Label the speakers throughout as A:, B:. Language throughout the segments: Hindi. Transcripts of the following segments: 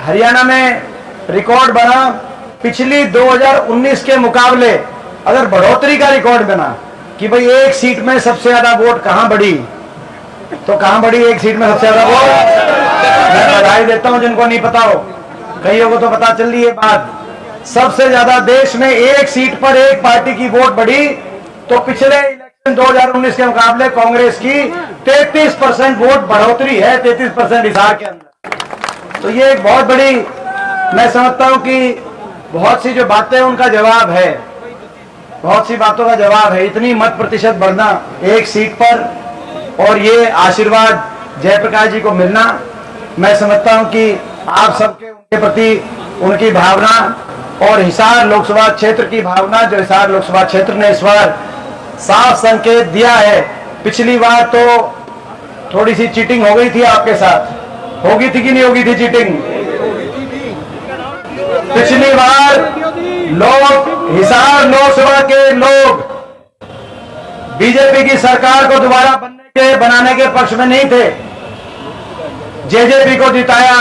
A: हरियाणा में रिकॉर्ड बना, पिछली 2019 के मुकाबले अगर बढ़ोतरी का रिकॉर्ड बना कि भाई एक सीट में सबसे ज्यादा वोट कहां बढ़ी, तो कहां बढ़ी एक सीट में सबसे ज्यादा वोट? मैं बधाई देता हूं जिनको नहीं पता हो, कईयों को तो पता चल रही है बात। सबसे ज्यादा देश में एक सीट पर एक पार्टी की वोट बढ़ी, तो पिछले इलेक्शन 2019 के मुकाबले कांग्रेस की 33% वोट बढ़ोतरी है, 33% हिसार के अंदर। तो ये एक बहुत बड़ी, मैं समझता हूं कि बहुत सी जो बातें उनका जवाब है, बहुत सी बातों का जवाब है। इतनी मत प्रतिशत बढ़ना एक सीट पर और ये आशीर्वाद जयप्रकाश जी को मिलना, मैं समझता हूं कि आप सबके उनके प्रति उनकी भावना और हिसार लोकसभा क्षेत्र की भावना, जो हिसार लोकसभा क्षेत्र ने इस बार साफ संकेत दिया है। पिछली बार तो थोड़ी सी चीटिंग हो गई थी आपके साथ, होगी थी कि नहीं होगी थी चीटिंग? पिछली बार लोग, हिसार लोकसभा के लोग बीजेपी की सरकार को दोबारा बनाने के पक्ष में नहीं थे। जेजेपी को जिताया,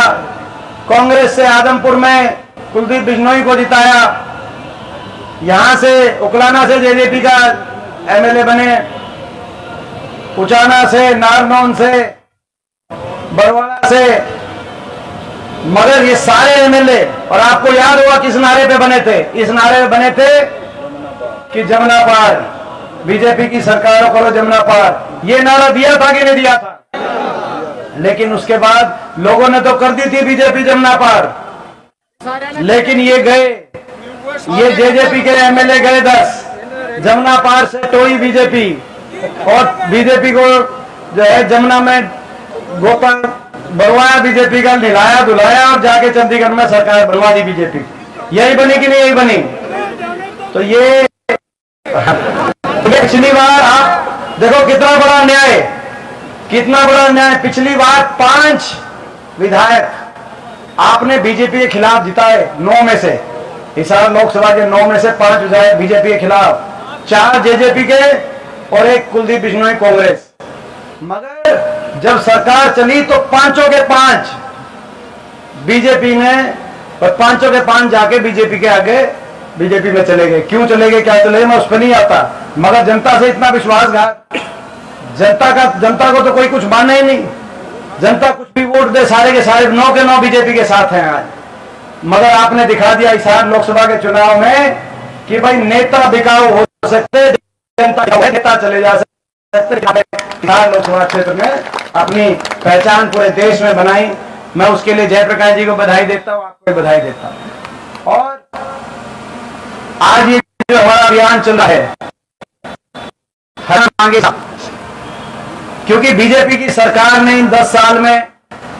A: कांग्रेस से आदमपुर में कुलदीप बिश्नोई को जिताया, यहां से उकलाना से जेजेपी का एमएलए बने, उचाना से, नारनौन से, बरवाड़ा से, मगर ये सारे एमएलए, और आपको याद होगा किस नारे पे बने थे? इस नारे पे बने थे कि जमुना पार, बीजेपी की सरकारों करो जमुना पार। ये नारा दिया था कि नहीं दिया था? लेकिन उसके बाद लोगों ने तो कर दी थी बीजेपी जमुना पार, लेकिन ये गए, ये जेजेपी के एमएलए गए 10 जमुना पार से टोई बीजेपी, और बीजेपी को जो है जमुना में गोपाल बनवाया, बीजेपी का नहलाया धुलाया और जाके चंडीगढ़ में सरकार बनवा दी बीजेपी। यही बनी कि नहीं यही बनी? तो ये पिछली बार आप देखो कितना बड़ा अन्याय, कितना बड़ा अन्याय। पिछली बार 5 विधायक आपने बीजेपी के खिलाफ जिताए, 9 में से, हिसार लोकसभा के 9 में से 5 विधायक बीजेपी के खिलाफ, 4 जेजेपी के और 1 कुलदीप बिश्नोई कांग्रेस। मगर जब सरकार चली तो 5 के 5 बीजेपी ने, और 5 के 5 जाके बीजेपी के आगे बीजेपी में चले गए। क्यों चले गए, क्या चले गए, मैं उस पर नहीं आता, मगर जनता से इतना विश्वासघात, जनता को तो कोई कुछ माने ही नहीं, जनता कुछ भी वोट दे, सारे के सारे 9 के 9 बीजेपी के साथ हैं आज। मगर आपने दिखा दिया हिसार लोकसभा के चुनाव में कि भाई नेता बिकाऊ हो सकते, जनता नेता चले जा सकते। हिसार लोकसभा क्षेत्र में अपनी पहचान पूरे देश में बनाई। मैं उसके लिए जयप्रकाश जी को बधाई देता हूं, आपको बधाई देता हूं। और आज ये जो हमारा अभियान चल रहा है, हर मांगे, क्योंकि बीजेपी की सरकार ने इन 10 साल में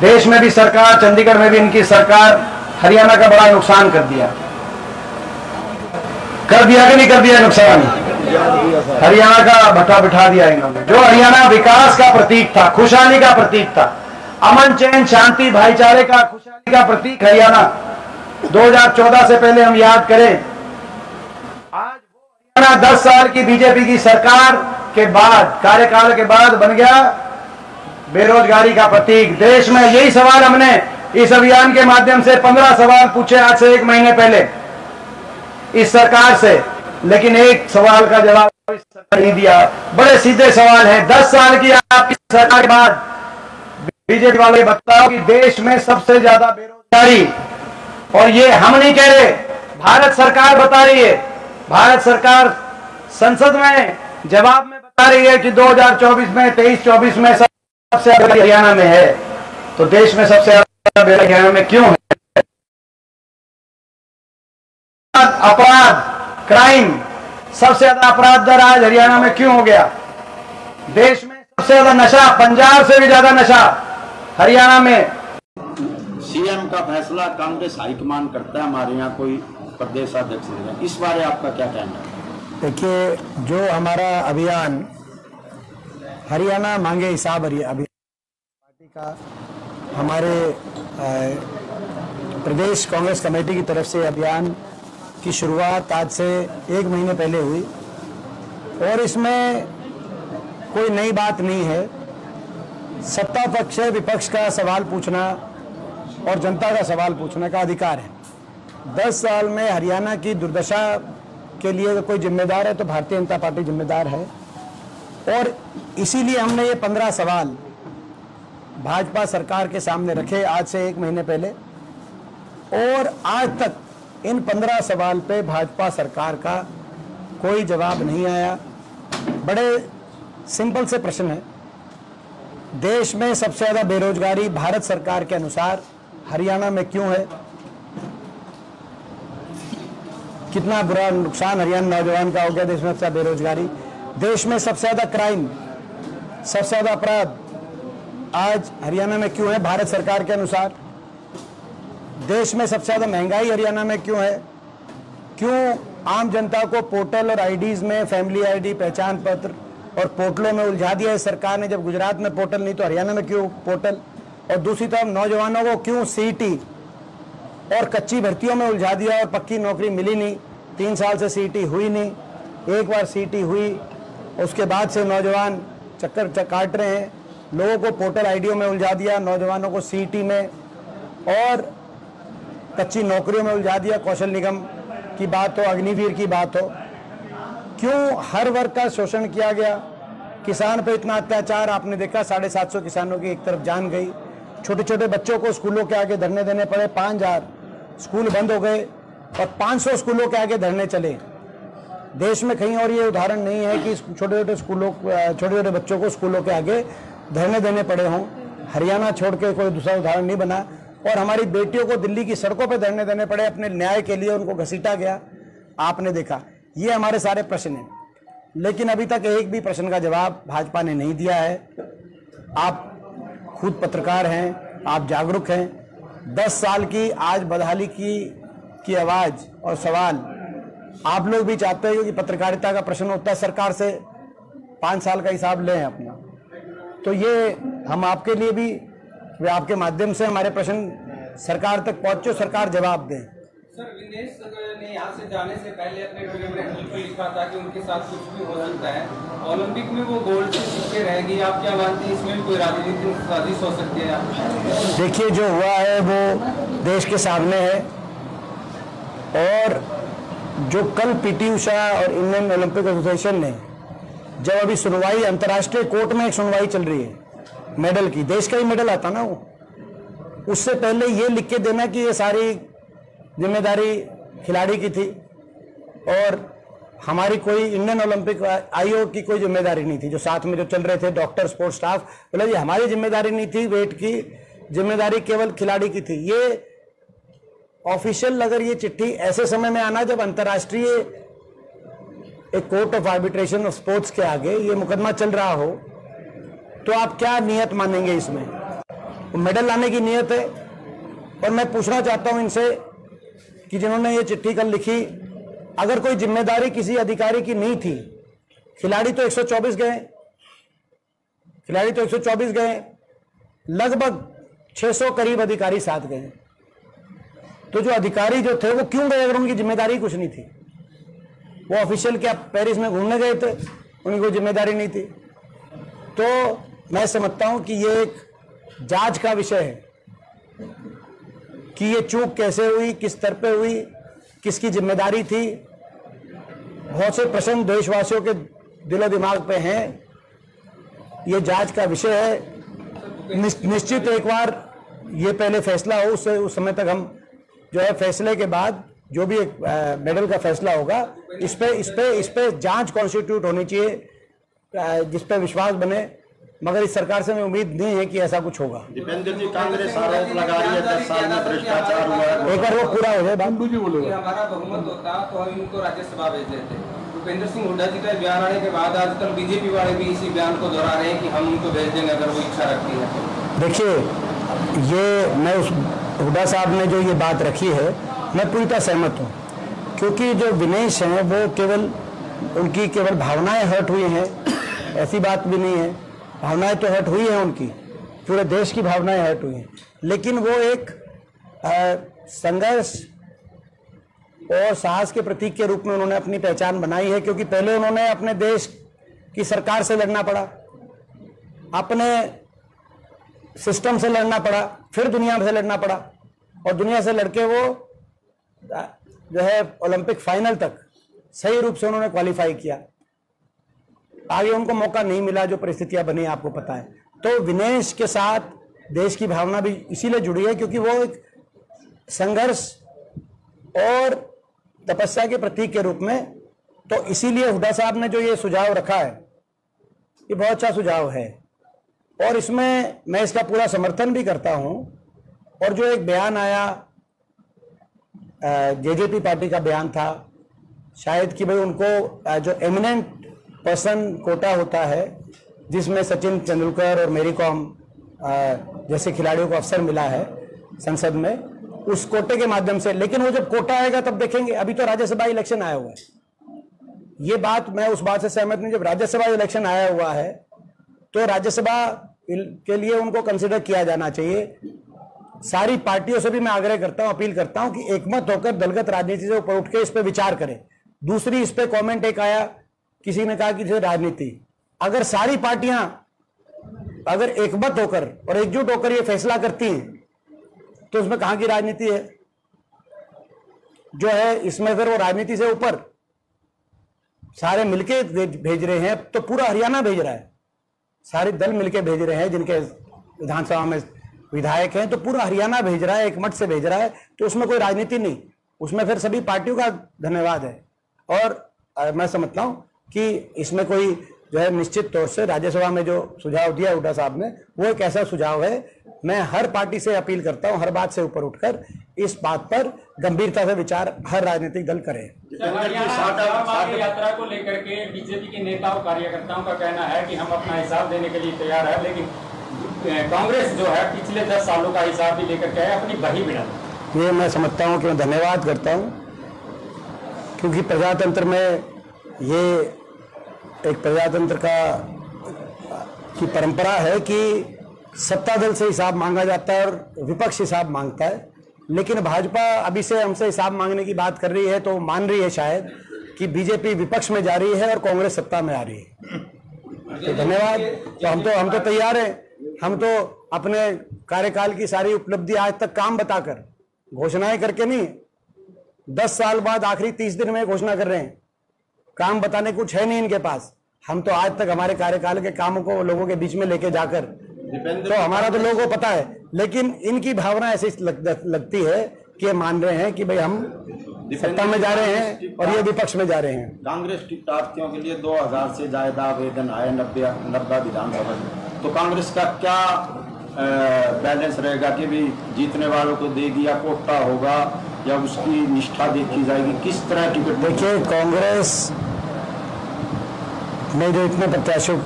A: देश में भी सरकार, चंडीगढ़ में भी इनकी सरकार हरियाणा का बड़ा नुकसान कर दिया कि नहीं कर दिया नुकसान? हरियाणा का भट्टा बिठा दिया इन्होंने। जो हरियाणा विकास का प्रतीक था, खुशहाली का प्रतीक था, अमन चैन शांति भाईचारे का, खुशहाली का प्रतीक हरियाणा 2014 से पहले हम याद करें, आज वो हरियाणा 10 साल की बीजेपी की सरकार के बाद, कार्यकाल के बाद बन गया बेरोजगारी का प्रतीक। देश में यही सवाल हमने इस अभियान के माध्यम से 15 सवाल पूछे आज से 1 महीने पहले इस सरकार से, लेकिन एक सवाल का जवाब इस सरकार नहीं दिया। बड़े सीधे सवाल हैं, 10 साल की आपकी सरकार के बाद बीजेपी वाले बताओ कि देश में सबसे ज्यादा बेरोजगारी, और ये हम नहीं कह रहे, भारत सरकार बता रही है, भारत सरकार संसद में जवाब में बता रही है कि 2024 में 23-24 में सबसे ज्यादा हरियाणा में है। तो देश में सबसे ज्यादा बेरोजगारी हरियाणा में क्यों है? अपराध, क्राइम, सबसे ज्यादा अपराध दर आज हरियाणा में क्यों हो गया? देश में सबसे ज्यादा नशा, पंजाब से भी ज्यादा नशा हरियाणा में।
B: सीएम का फैसला कांग्रेस हाईकमान करता है, हमारे यहाँ कोई प्रदेश अध्यक्ष नहीं है, इस बारे आपका क्या कहना है?
C: देखिए, जो हमारा अभियान हरियाणा मांगे हिसाब अभियान पार्टी का, हमारे प्रदेश कांग्रेस कमेटी की तरफ से अभियान की शुरुआत आज से 1 महीने पहले हुई, और इसमें कोई नई बात नहीं है। सत्ता पक्ष है, विपक्ष का सवाल पूछना और जनता का सवाल पूछने का अधिकार है। 10 साल में हरियाणा की दुर्दशा के लिए कोई जिम्मेदार है तो भारतीय जनता पार्टी जिम्मेदार है, और इसीलिए हमने ये 15 सवाल भाजपा सरकार के सामने रखे आज से 1 महीने पहले, और आज तक इन 15 सवाल पे भाजपा सरकार का कोई जवाब नहीं आया। बड़े सिंपल से प्रश्न है, देश में सबसे ज्यादा बेरोजगारी भारत सरकार के अनुसार हरियाणा में क्यों है? कितना बुरा नुकसान हरियाणा नौजवान का हो गया देश में सबसे ज्यादा बेरोजगारी। देश में सबसे ज्यादा क्राइम, सबसे ज्यादा अपराध आज हरियाणा में क्यों है भारत सरकार के अनुसार? देश में सबसे ज्यादा महंगाई हरियाणा में क्यों है? क्यों आम जनता को पोर्टल और आईडीज में फैमिली आईडी, पहचान पत्र और पोर्टलों में उलझा दिया है सरकार ने? जब गुजरात में पोर्टल नहीं तो हरियाणा में क्यों पोर्टल? और दूसरी तरफ नौजवानों को क्यों सीईटी और कच्ची भर्तियों में उलझा दिया और पक्की नौकरी मिली नहीं? 3 साल से सीईटी हुई नहीं, एक बार सीईटी हुई, उसके बाद से नौजवान चक्कर काट रहे हैं। लोगों को पोर्टल आईडियों में उलझा दिया, नौजवानों को सीईटी में और कच्ची नौकरियों में उलझा दिया। कौशल निगम की बात हो, अग्निवीर की बात हो, क्यों हर वर्ग का शोषण किया गया? किसान पे इतना अत्याचार आपने देखा, 750 किसानों की एक तरफ जान गई। छोटे छोटे बच्चों को स्कूलों के आगे धरने देने पड़े, 5000 स्कूल बंद हो गए और 500 स्कूलों के आगे धरने चले। देश में कहीं और ये उदाहरण नहीं है कि छोटे छोटे बच्चों को स्कूलों के आगे धरने देने पड़े हों। हरियाणा छोड़ के कोई दूसरा उदाहरण नहीं बना। और हमारी बेटियों को दिल्ली की सड़कों पर धरने देने पड़े, अपने न्याय के लिए उनको घसीटा गया, आपने देखा। ये हमारे सारे प्रश्न हैं, लेकिन अभी तक एक भी प्रश्न का जवाब भाजपा ने नहीं दिया है। आप खुद पत्रकार हैं, आप जागरूक हैं। 10 साल की आज बदहाली की आवाज और सवाल आप लोग भी चाहते हो कि पत्रकारिता का प्रश्न होता है, सरकार से 5 साल का हिसाब लें अपना। तो ये हम आपके लिए भी, आपके माध्यम से हमारे प्रश्न सरकार तक पहुंचे, सरकार जवाब दें।
D: सर, विनेश ने यहाँ से जाने से पहले अपने ट्विटर में हैंडल पे लिखा था कि उनके साथ कुछ भी हो सकता है, ओलंपिक में वो गोल्ड से पीछे रहेगी। आप क्या मानते हैं, इसमें कोई राजनीतिक साजिश हो सकती है?
C: देखिए, जो हुआ है वो देश के सामने है, और जो कल पीटी उषा और इंडियन ओलंपिक एसोसिएशन ने जब अभी सुनवाई अंतर्राष्ट्रीय कोर्ट में एक सुनवाई चल रही है मेडल की, देश का ही मेडल आता ना वो, उससे पहले ये लिख के देना कि ये सारी जिम्मेदारी खिलाड़ी की थी और हमारी कोई इंडियन ओलंपिक आयोग की कोई जिम्मेदारी नहीं थी। जो साथ में जो चल रहे थे डॉक्टर, स्पोर्ट्स स्टाफ, बोले ये हमारी जिम्मेदारी नहीं थी, वेट की जिम्मेदारी केवल खिलाड़ी की थी। ये ऑफिशियल अगर ये चिट्ठी ऐसे समय में आना जब अंतर्राष्ट्रीय एक court of arbitration of sports के आगे ये मुकदमा चल रहा हो, तो आप क्या नियत मानेंगे इसमें? तो मेडल लाने की नियत है। और मैं पूछना चाहता हूं इनसे कि जिन्होंने ये चिट्ठी कल लिखी, अगर कोई जिम्मेदारी किसी अधिकारी की नहीं थी, खिलाड़ी तो 124 गए, लगभग 600 करीब अधिकारी साथ गए, तो जो अधिकारी जो थे वो क्यों गए अगर उनकी जिम्मेदारी कुछ नहीं थी? वो ऑफिशियल क्या पेरिस में घूमने गए थे, उनकी कोई जिम्मेदारी नहीं थी? तो मैं समझता हूं कि ये एक जांच का विषय है कि ये चूक कैसे हुई, किस स्तर पे हुई, किसकी जिम्मेदारी थी। बहुत से प्रश्न देशवासियों के दिलो दिमाग पे हैं, ये जांच का विषय है। निश्चित एक बार ये पहले फैसला हो, उससे उस समय तक हम जो है फैसले के बाद जो भी एक मेडल का फैसला होगा, इस पे जांच कॉन्स्टिट्यूट होनी चाहिए, जिस पे विश्वास बने। मगर इस सरकार से मैं उम्मीद नहीं है कि ऐसा कुछ होगा।
B: दीपेंद्र जी, कांग्रेस आरोप लगा रही है 10 साल में भ्रष्टाचार हुआ है।
C: एक बार वो पूरा हो जाए बात।
D: हमारा बहुमत होता तो हम इनको राज्यसभा भेज देते। भूपेंद्र सिंह हुड्डा जी का बयान आने के बाद आजकल बीजेपी वाले भी इसी बयान को दोहरा रहे हैं कि हम उनको भेज देंगे अगर वो इच्छा रखती है।
C: देखिए, ये मैं उस हुड्डा साहब ने जो ये बात रखी है, मैं पूरी तरह सहमत हूँ, क्योंकि जो विनेश हैं वो केवल उनकी केवल भावनाएं हर्ट हुई हैं, ऐसी बात भी नहीं है। भावनाएं तो हर्ट हुई हैं उनकी, पूरे देश की भावनाएं हर्ट हुई हैं, लेकिन वो एक संघर्ष और साहस के प्रतीक के रूप में उन्होंने अपनी पहचान बनाई है। क्योंकि पहले उन्होंने अपने देश की सरकार से लड़ना पड़ा, अपने सिस्टम से लड़ना पड़ा, फिर दुनिया से लड़ना पड़ा। और दुनिया से लड़के वो जो है ओलंपिक फाइनल तक सही रूप से उन्होंने क्वालिफाई किया। आगे उनको मौका नहीं मिला, जो परिस्थितियां बनी आपको पता है। तो विनेश के साथ देश की भावना भी इसीलिए जुड़ी है क्योंकि वो एक संघर्ष और तपस्या के प्रतीक के रूप में, तो इसीलिए हुड्डा साहब ने जो ये सुझाव रखा है ये बहुत अच्छा सुझाव है और इसमें मैं इसका पूरा समर्थन भी करता हूं। और जो एक बयान आया जेजेपी पार्टी का बयान था, शायद कि भाई उनको जो एमिनेंट पर्सन कोटा होता है जिसमें सचिन तेंदुलकर और मेरी कॉम जैसे खिलाड़ियों को अवसर मिला है संसद में, उस कोटे के माध्यम से, लेकिन वो जब कोटा आएगा तब देखेंगे। अभी तो राज्यसभा इलेक्शन आया हुआ है, ये बात मैं उस बात से सहमत नहीं। जब राज्यसभा इलेक्शन आया हुआ है तो राज्यसभा के लिए उनको कंसिडर किया जाना चाहिए। सारी पार्टियों से भी मैं आग्रह करता हूं, अपील करता हूं कि एकमत होकर दलगत राजनीति से ऊपर उठ के इस पर विचार करें। दूसरी, इस पे कमेंट एक आया, किसी ने कहा कि राजनीति, अगर सारी पार्टियां अगर एकमत होकर और एकजुट होकर ये फैसला करती हैं तो उसमें कहां की राजनीति है? जो है इसमें फिर वो राजनीति से ऊपर सारे मिलके भेज रहे हैं, तो पूरा हरियाणा भेज रहा है, सारे दल मिलके भेज रहे हैं जिनके विधानसभा में विधायक हैं, तो पूरा हरियाणा भेज रहा है, एकमत से भेज रहा है, तो उसमें कोई राजनीति नहीं, उसमें फिर सभी पार्टियों का धन्यवाद है। और मैं समझता हूं कि इसमें कोई जो है निश्चित तौर से राज्यसभा में जो सुझाव दिया हुड्डा साहब ने वो एक ऐसा सुझाव है। मैं हर पार्टी से अपील करता हूं, हर बात से ऊपर उठकर इस बात पर गंभीरता से विचार हर राजनीतिक दल करे।
E: यात्रा को लेकर के बीजेपी के नेताओं कार्यकर्ताओं का कहना है कि हम अपना हिसाब देने के लिए तैयार है, लेकिन कांग्रेस जो है पिछले 10 सालों का हिसाब भी लेकर के अपनी बही बिड़ा।
C: ये मैं समझता हूं कि मैं धन्यवाद करता हूं, क्योंकि प्रजातंत्र में ये एक प्रजातंत्र की परंपरा है कि सत्ता दल से हिसाब मांगा जाता है और विपक्ष हिसाब मांगता है। लेकिन भाजपा अभी से हमसे हिसाब मांगने की बात कर रही है, तो मान रही है शायद कि बीजेपी विपक्ष में जा रही है और कांग्रेस सत्ता में आ रही है। तो धन्यवाद। तो हम तो तैयार हैं, हम तो अपने कार्यकाल की सारी उपलब्धि आज तक काम बताकर, घोषणाएं करके नहीं, 10 साल बाद आखिरी 30 दिन में घोषणा कर रहे हैं। काम बताने कुछ है नहीं इनके पास। हम तो आज तक हमारे कार्यकाल के कामों को लोगों के बीच में लेके जाकर, तो हमारा तो लोगों को पता है, लेकिन इनकी भावना ऐसी लगती है कि मान रहे हैं कि भाई हम सत्ता में जा रहे हैं और ये विपक्ष में जा रहे हैं।
B: कांग्रेस टिकटार्थियों के लिए 2000 से ज्यादा आवेदन आए 90 विधानसभा में, तो कांग्रेस का क्या बैलेंस रहेगा कि भी जीतने वालों को देगी या कोटा होगा या उसकी निष्ठा देखी जाएगी, किस तरह टिकट?
C: देखिए, कांग्रेस में जो इतने प्रत्याशियों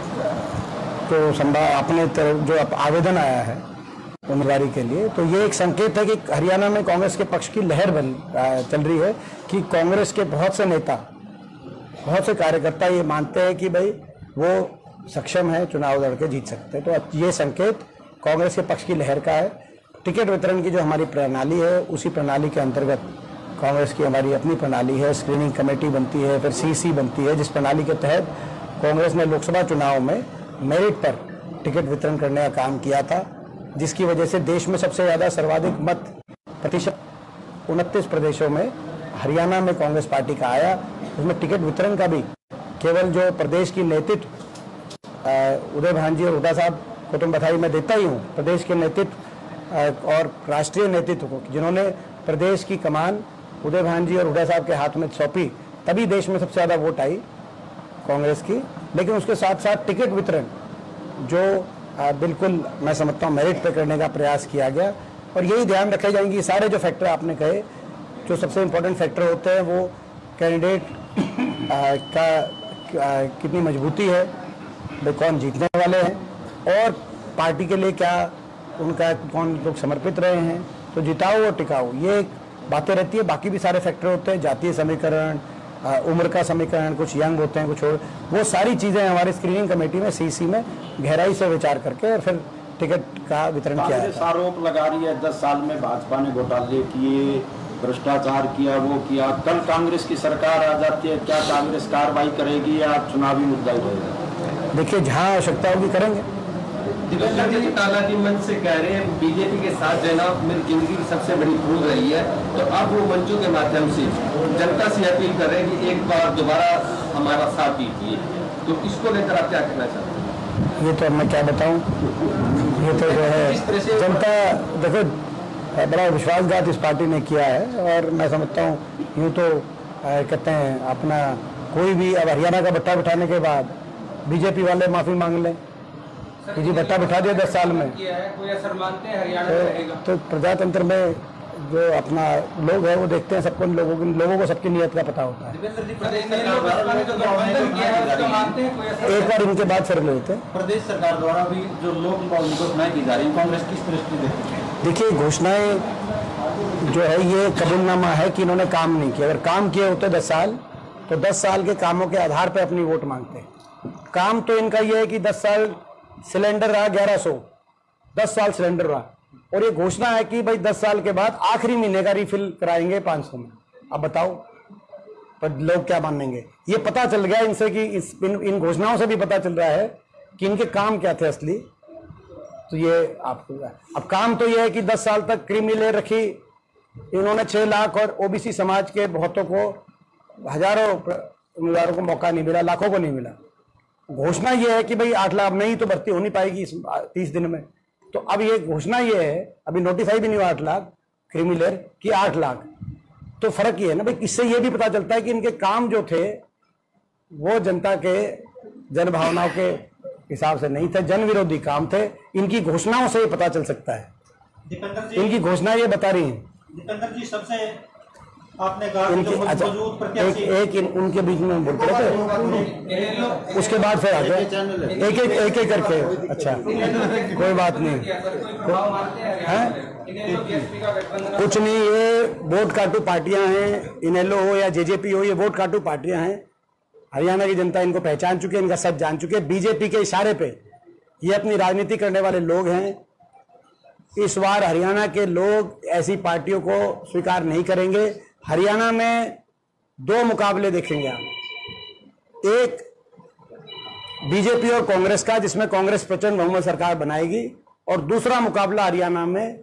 C: को अपने तरफ जो आवेदन आया है उम्मीदवारी के लिए, तो ये एक संकेत है कि हरियाणा में कांग्रेस के पक्ष की लहर चल रही है कि कांग्रेस के बहुत से नेता, बहुत से कार्यकर्ता ये मानते हैं कि भाई वो सक्षम है, चुनाव लड़ के जीत सकते हैं। तो ये संकेत कांग्रेस के पक्ष की लहर का है। टिकट वितरण की जो हमारी प्रणाली है, उसी प्रणाली के अंतर्गत कांग्रेस की हमारी अपनी प्रणाली है, स्क्रीनिंग कमेटी बनती है, फिर सीसी बनती है, जिस प्रणाली के तहत कांग्रेस ने लोकसभा चुनाव में मेरिट पर टिकट वितरण करने का काम किया था, जिसकी वजह से देश में सबसे ज़्यादा सर्वाधिक मत प्रतिशत 29 प्रदेशों में हरियाणा में कांग्रेस पार्टी का आया। उसमें टिकट वितरण का भी केवल जो प्रदेश की नेतृत्व उदय भान जी और हुड्डा साहब को तो बधाई मैं देता ही हूँ, प्रदेश के नेतृत्व और राष्ट्रीय नेतृत्व को, जिन्होंने प्रदेश की कमान उदय भान जी और हुड्डा साहब के हाथ में सौंपी, तभी देश में सबसे ज़्यादा वोट आई कांग्रेस की। लेकिन उसके साथ साथ टिकट वितरण जो बिल्कुल मैं समझता हूँ मेरिट पे करने का प्रयास किया गया, और यही ध्यान रखे जाएंगे सारे जो फैक्टर आपने कहे, जो सबसे इम्पोर्टेंट फैक्टर होते हैं, वो कैंडिडेट का कितनी मजबूती है, भाई कौन जीतने वाले हैं और पार्टी के लिए क्या उनका कौन लोग समर्पित रहे हैं, तो जिताओ और टिकाओ, ये बातें रहती है। बाकी भी सारे फैक्टर होते हैं, जातीय समीकरण, उम्र का समीकरण, कुछ यंग होते हैं कुछ और, वो सारी चीज़ें हमारी स्क्रीनिंग कमेटी में सीसी में गहराई से विचार करके और फिर टिकट का वितरण किया है।
B: आरोप लगा रही है 10 साल में भाजपा ने घोटाले किए, भ्रष्टाचार किया, वो किया, कल कांग्रेस की सरकार आ जाती है, क्या कांग्रेस कार्रवाई करेगी या चुनावी मुद्दा ही रहेगा?
C: देखिए, जहाँ आवश्यकता होगी करेंगे।
F: संजय चौटाला जी मंच से कह रहे हैं बीजेपी के साथ रहना मेरी जिंदगी की सबसे बड़ी भूल रही है, तो अब वो मंचों के माध्यम से जनता से अपील कर रहे हैं कि एक बार दोबारा हमारा साथ दीजिए, तो इसको लेकर आप क्या कहना चाहते हैं?
C: ये तो अब मैं क्या बताऊं, ये तो जो है जनता देखो बड़ा विश्वासघात इस पार्टी ने किया है। और मैं समझता हूँ यूँ तो कहते हैं अपना कोई भी अब हरियाणा का भट्टा बिठाने के बाद बीजेपी वाले माफी मांग लें कि जी भट्टा बिठा दिया 10 साल में,
D: कोई असर मानते हैं हरियाणा में रहेगा?
C: तो प्रजातंत्र में जो अपना लोग है वो देखते हैं, सबको लोगों को सबकी नीयत का पता होता है। एक बार इनके बाद फिर लेते हैं।
B: प्रदेश सरकार द्वारा भी जो लोक घोषणाएं की जा रही है, कांग्रेस किस दृष्टि देखती है?
C: देखिए घोषणाएं जो है ये कबूलनामा है कि इन्होंने काम नहीं किया। अगर काम किए होते 10 साल तो 10 साल के कामों के आधार पर अपनी वोट मांगते हैं। काम तो इनका ये है कि 10 साल सिलेंडर रहा 1100, 10 साल सिलेंडर रहा, और ये घोषणा है कि भाई 10 साल के बाद आखिरी महीने का रिफिल कराएंगे 500 में। अब बताओ पर लोग क्या मानेंगे? ये पता चल गया इनसे कि इन घोषणाओं से भी पता चल रहा है कि इनके काम क्या थे असली। तो ये आपको अब काम तो ये है कि 10 साल तक क्रीमी लेयर रखी इन्होंने 6 लाख, और ओबीसी समाज के बहुतों को, हजारों उम्मीदवारों को मौका नहीं मिला, लाखों को नहीं मिला। घोषणा ये है कि भाई 8 लाख नहीं तो भर्ती हो नहीं पाएगी 30 दिन में। तो अब ये घोषणा ये है, अभी नोटिफाई भी नहीं हुआ 8 लाख क्रीमी लेयर की 8 लाख। तो फर्क ये है ना भाई, इससे ये भी पता चलता है कि इनके काम जो थे वो जनता के जन भावनाओं के हिसाब से नहीं थे, जन विरोधी काम थे। इनकी घोषणाओं से ये पता चल सकता है।
G: दीपेंद्र जी,
C: इनकी घोषणा ये बता रही है।
G: दीपेंद्र जी, सबसे आपने कहा
C: अच्छा एक उनके बीच में बोलते थे, उसके बाद फिर आगे एक करके। अच्छा कोई बात नहीं है, कुछ नहीं, ये वोट काटू पार्टियां हैं, इनेलो हो या जेजेपी हो, ये वोट काटू पार्टियां हैं। हरियाणा की जनता इनको पहचान चुकी है, इनका सच जान चुकी है। बीजेपी के इशारे पे ये अपनी राजनीति करने वाले लोग हैं। इस बार हरियाणा के लोग ऐसी पार्टियों को स्वीकार नहीं करेंगे। हरियाणा में 2 मुकाबले देखेंगे आप, एक बीजेपी और कांग्रेस का जिसमें कांग्रेस प्रचंड बहुमत सरकार बनाएगी, और दूसरा मुकाबला हरियाणा में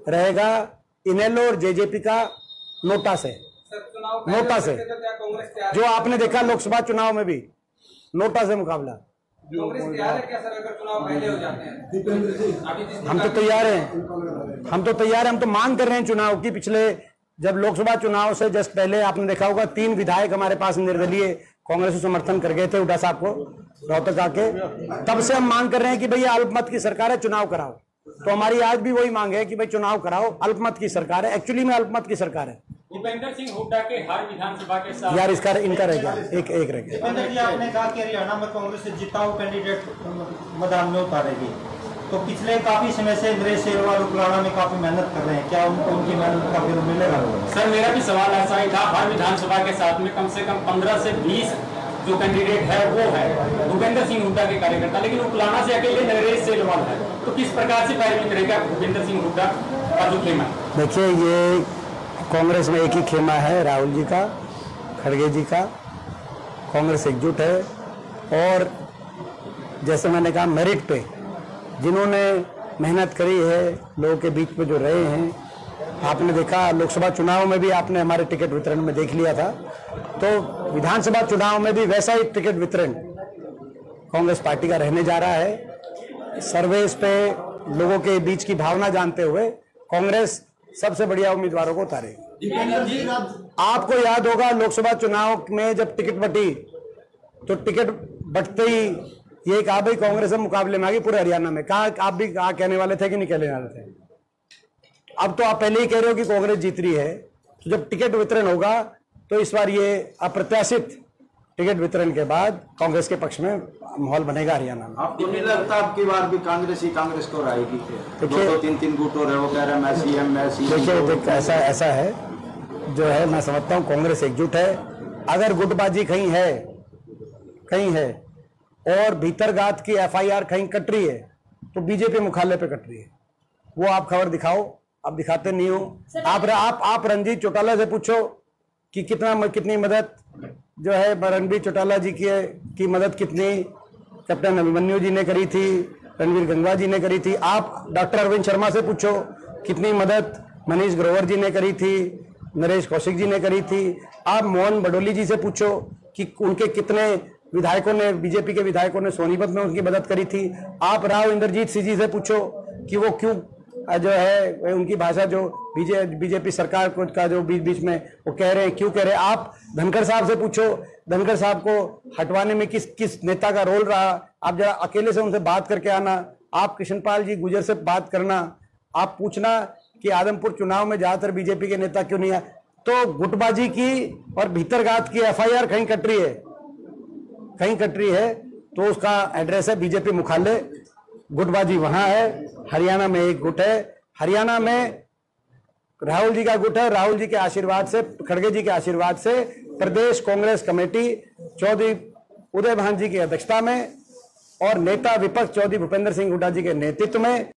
C: रहेगा इनेलो और जेजेपी का नोटा से। नोटा से जो आपने देखा लोकसभा चुनाव में भी नोटा से मुकाबला।
D: कांग्रेस तैयार है क्या सर अगर चुनाव पहले हो जाते हैं?
C: हम तो तैयार हैं, हम तो मांग कर रहे हैं चुनाव की। पिछले जब लोकसभा चुनाव से जस्ट पहले आपने देखा होगा 3 विधायक हमारे पास निर्दलीय कांग्रेस को समर्थन कर गए थे, हुड्डा साहब को रोहतक आके। तब से हम मांग कर रहे हैं कि भैया अल्पमत की सरकार है, चुनाव कराओ। तो हमारी आज भी वही मांग है कि भाई चुनाव कराओ, अल्पमत की सरकार है, एक्चुअली में अल्पमत की सरकार है।
E: दीपेंद्र सिंह हुड्डा के हर विधानसभा के साथ
C: यार इसका इनका रह गया एक रह गया।
G: दीपेंद्र जी, आपने कहा कि हरियाणा में कांग्रेस से जिताऊ कैंडिडेट मैदान में उतारेगी, तो पिछले काफी समय से नरेश शेरवाल उपलाना में काफी मेहनत कर रहे हैं, क्या उनको उनकी मेहनत का फिर मिलेगा?
E: सर मेरा भी सवाल ऐसा ही था, हर विधानसभा के साथ में कम से कम 15 से 20 जो कैंडिडेट है वो है भूपेंद्र सिंह हुड्डा के कार्यकर्ता, लेकिन उपलाना से अकेले नरेश शेरवाल है। तो किस प्रकार से पैरवी करेगा भूपेंद्र सिंह हुड्डा का जो खेमा?
C: देखिए ये कांग्रेस में एक ही खेमा है, राहुल जी का, खड़गे जी का। कांग्रेस एकजुट है, और जैसे मैंने कहा मेरिट पे जिन्होंने मेहनत करी है, लोगों के बीच में जो रहे हैं, आपने देखा लोकसभा चुनाव में भी आपने हमारे टिकट वितरण में देख लिया था, तो विधानसभा चुनाव में भी वैसा ही टिकट वितरण कांग्रेस पार्टी का रहने जा रहा है। सर्वेस पे लोगों के बीच की भावना जानते हुए कांग्रेस सबसे बढ़िया उम्मीदवारों को उतारेगी। आपको याद होगा लोकसभा चुनाव में जब टिकट बटी, तो टिकट बटते ही ये कहा भाई कांग्रेस अब मुकाबले में आ गई पूरे हरियाणा में। कहा आप भी कहा कहने वाले थे कि नहीं कहने वाले थे? अब तो आप पहले ही कह रहे हो कि कांग्रेस जीत रही है। तो जब टिकट वितरण होगा तो इस बार ये अप्रत्याशित टिकट वितरण के बाद कांग्रेस के पक्ष में माहौल बनेगा हरियाणा में।
B: आपको नहीं लगता आपकी बार भी कांग्रेस को रायगी? देखिए 3-3 गुट हो रहे, वो कह रहे हैं मैं सीएम।
C: देखिए ऐसा है जो है, मैं समझता हूँ कांग्रेस एकजुट है। अगर गुटबाजी कहीं है और भीतरघात की एफआईआर कहीं कट रही है तो बीजेपी मुख्यालय पे कट रही है। वो आप खबर दिखाओ, आप दिखाते नहीं हो। आप रंजीत चौटाला से पूछो कि कितनी मदद जो है रणबीर चौटाला जी की मदद कितनी कैप्टन अभिमन्यु जी ने करी थी, रणवीर गंगवा जी ने करी थी। आप डॉक्टर अरविंद शर्मा से पूछो कितनी मदद मनीष ग्रोवर जी ने करी थी, नरेश कौशिक जी ने करी थी। आप मोहन बडोली जी से पूछो कि उनके कितने विधायकों ने, बीजेपी के विधायकों ने सोनीपत में उनकी मदद करी थी। आप राव इंद्रजीत सिंह जी से पूछो कि वो क्यों जो है उनकी भाषा जो बीजेपी सरकार को का जो बीच बीच में वो कह रहे हैं, क्यों कह रहे हैं। आप धनखड़ साहब से पूछो, धनखड़ साहब को हटवाने में किस नेता का रोल रहा। आप जरा अकेले से उनसे बात करके आना। आप कृष्णपाल जी गुजर से बात करना। आप पूछना कि आदमपुर चुनाव में ज्यादातर बीजेपी के नेता क्यों नहीं आए। तो गुटबाजी की और भीतरघात की एफआईआर कहीं कट रही है, तो उसका एड्रेस है बीजेपी मुख्यालय। गुटबाजी वहां है। हरियाणा में एक गुट है, हरियाणा में राहुल जी का गुट है। राहुल जी के आशीर्वाद से, खड़गे जी के आशीर्वाद से प्रदेश कांग्रेस कमेटी चौधरी उदय भान जी की अध्यक्षता में और नेता विपक्ष चौधरी भूपेंद्र सिंह हुड्डा जी के नेतृत्व में